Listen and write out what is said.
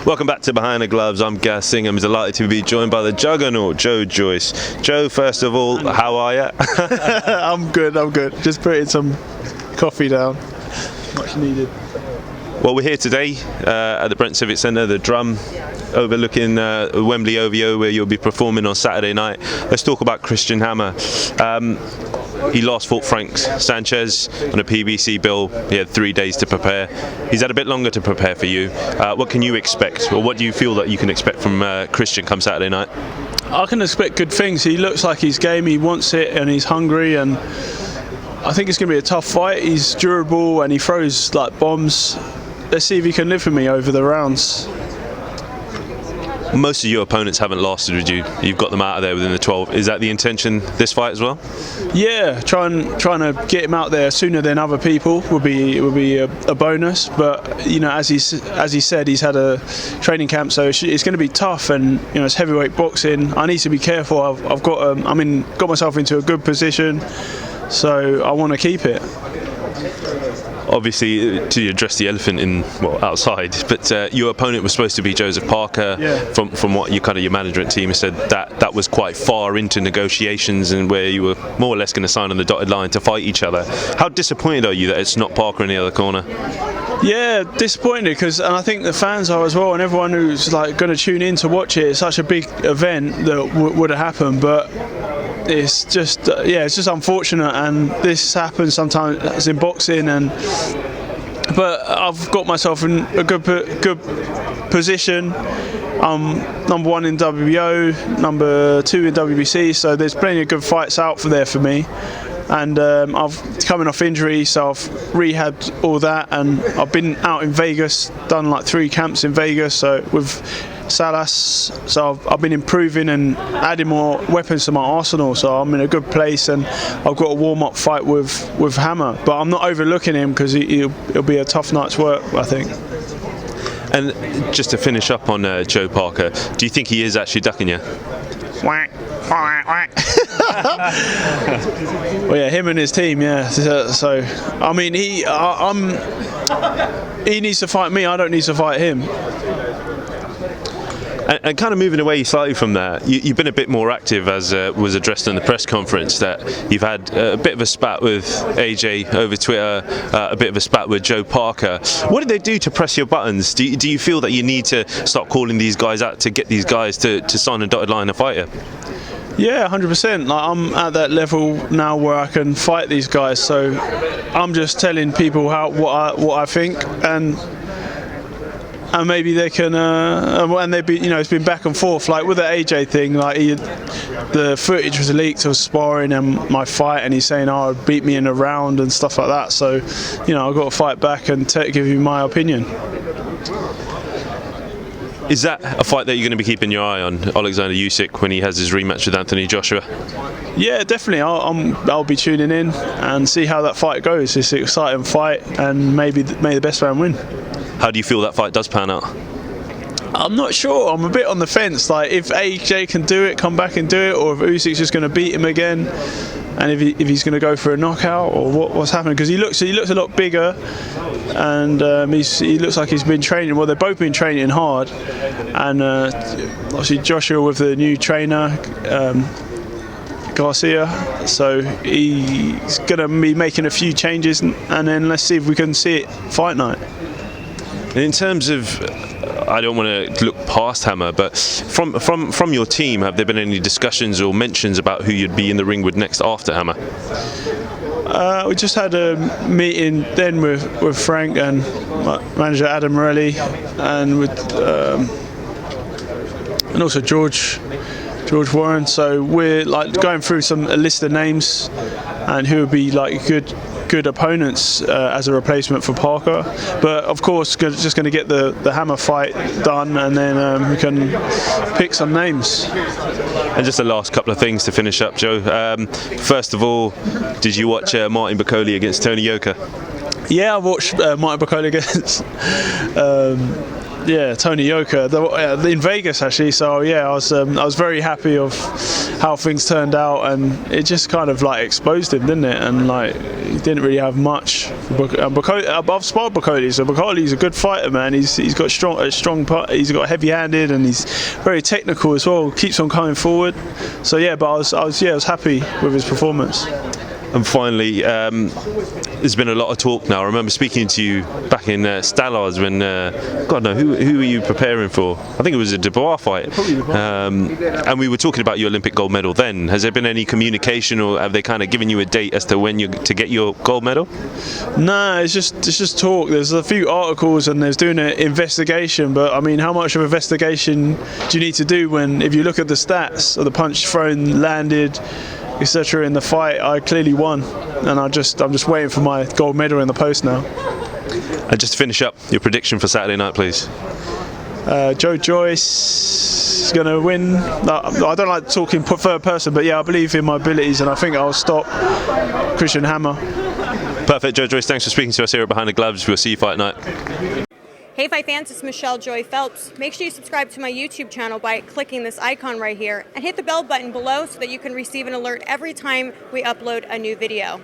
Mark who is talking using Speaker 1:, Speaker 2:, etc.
Speaker 1: Welcome back to Behind the Gloves. I'm Gas Singh. I'm delighted to be joined by the juggernaut, Joyce. Joe, first of all, how are you?
Speaker 2: I'm good. Just putting some coffee down. Much needed.
Speaker 1: Well, we're here today at the Brent Civic Centre, the Drum, overlooking Wembley OVO, where you'll be performing on Saturday night. Let's talk about Christian Hammer. He last fought Frank Sanchez on a PBC bill. He had 3 days to prepare. He's had a bit longer to prepare for you. What can you expect, or what do you feel that you can expect from Christian come Saturday night?
Speaker 2: I can expect good things. He looks like he's game, he wants it, and he's hungry, and I think it's going to be a tough fight. He's durable and he throws like bombs. Let's see if he can live with me over the rounds.
Speaker 1: Most of your opponents haven't lasted with you. You've got them out of there within the 12. Is that the intention this fight as well?
Speaker 2: Yeah, trying to get him out there sooner than other people would be a bonus. But you know, as he said, he's had a training camp, so it's going to be tough. And you know, it's heavyweight boxing. I need to be careful. I've got got myself into a good position, so I want to keep it.
Speaker 1: Obviously, to address the elephant outside, but your opponent was supposed to be Joesph Parker.
Speaker 2: Yeah.
Speaker 1: From what your management team has said, that was quite far into negotiations and where you were more or less going to sign on the dotted line to fight each other. How disappointed are you that it's not Parker in the other corner?
Speaker 2: Yeah, disappointed, and I think the fans are as well, and everyone who's like going to tune in to watch it. It's such a big event that would have happened, but it's just it's just unfortunate, and this happens sometimes in boxing. But I've got myself in a good position. I'm number 1 in WBO, number 2 in WBC, so there's plenty of good fights out there for me. And I've coming off injury, so I've rehabbed all that, and I've been out in Vegas, done like 3 camps in Vegas, so with Salas, so I've been improving and adding more weapons to my arsenal, so I'm in a good place, and I've got a warm-up fight with Hammer, but I'm not overlooking him because it'll be a tough night's work, I think.
Speaker 1: And just to finish up on Joe Parker, do you think he is actually ducking you?
Speaker 2: Quack, quack, quack. Well, yeah, him and his team, yeah. So I mean, he needs to fight me. I don't need to fight him.
Speaker 1: And kind of moving away slightly from that, you've been a bit more active, as was addressed in the press conference, that you've had a bit of a spat with AJ over Twitter, a bit of a spat with Joe Parker. What did they do to press your buttons? Do you feel that you need to start calling these guys out to get these guys to sign a dotted line and fight you?
Speaker 2: Yeah, 100%. Like, I'm at that level now where I can fight these guys, so I'm just telling people what I think, and maybe they can, and they be, you know, it's been back and forth. Like with the AJ thing, like the footage was leaked of sparring and my fight, and he's saying, "Oh, beat me in a round" and stuff like that. So, you know, I've got to fight back and give you my opinion.
Speaker 1: Is that a fight that you're going to be keeping your eye on, Alexander Usyk, when he has his rematch with Anthony Joshua?
Speaker 2: Yeah, definitely. I'll be tuning in and see how that fight goes. It's an exciting fight, and may the best man win.
Speaker 1: How do you feel that fight does pan out?
Speaker 2: I'm not sure. I'm a bit on the fence. Like, if AJ can do it, come back and do it, or if Usyk's just going to beat him again, and if he's going to go for a knockout, or what's happening? Because he looks a lot bigger, and he looks like he's been training. Well, they've both been training hard, and obviously Joshua with the new trainer, Garcia, so he's going to be making a few changes, and then let's see if we can see it fight night.
Speaker 1: And in terms of, I don't want to look past Hammer, but from your team, have there been any discussions or mentions about who you'd be in the ring with next after Hammer?
Speaker 2: We just had a meeting then with Frank and my manager Adam Morelli, and with and also George Warren. So we're like going through a list of names and who would be like good opponents as a replacement for Parker, but of course just going to get the Hammer fight done, and then we can pick some names.
Speaker 1: And just the last couple of things to finish up, Joe. First of all, did you watch Martin Bakole against Tony Yoka?
Speaker 2: Yeah, I watched Martin Bakole against Tony Yoka in Vegas actually. So yeah, I was very happy of how things turned out, and it just kind of like exposed him, didn't it? And like he didn't really have much. I've sparred bakole, so bakole's a good fighter, man. He's got strong part. He's got heavy-handed, and he's very technical as well. Keeps on coming forward. So yeah, but I was happy with his performance.
Speaker 1: And finally, there's been a lot of talk now. I remember speaking to you back in Stallars when, God no, who were you preparing for? I think it was a Dubois fight. And we were talking about your Olympic gold medal then. Has there been any communication, or have they kind of given you a date as to when you're to get your gold medal?
Speaker 2: No, it's just talk. There's a few articles and there's doing an investigation, but I mean, how much of an investigation do you need to do when, if you look at the stats of the punch thrown, landed, etc. in the fight, I clearly won, and I'm just waiting for my gold medal in the post now.
Speaker 1: And just to finish up, your prediction for Saturday night, please.
Speaker 2: Joyce is going to win. I don't like talking third person, but yeah, I believe in my abilities, and I think I'll stop Christian Hammer.
Speaker 1: Perfect, Joyce. Thanks for speaking to us here at Behind the Gloves. We'll see you fight night.
Speaker 3: Hey Fight fans, it's Michelle Joy Phelps. Make sure you subscribe to my YouTube channel by clicking this icon right here and hit the bell button below so that you can receive an alert every time we upload a new video.